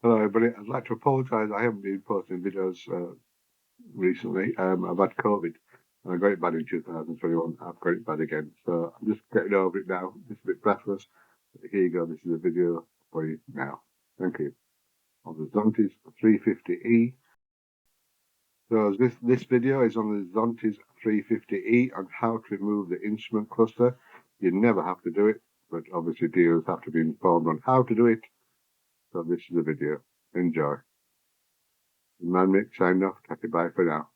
Hello, everybody. I'd like to apologise. I haven't been posting videos recently. I've had COVID. I got it bad in 2021. I've got it bad again. So I'm just getting over it now. It's a bit breathless. Here you go. This is a video for you now. Thank you. On the Zontes 350E. So this video is on the Zontes 350E on how to remove the instrument cluster. You never have to do it, but obviously dealers have to be informed on how to do it. So this is the video. Enjoy. Man Mick signing off. Take it bye for now.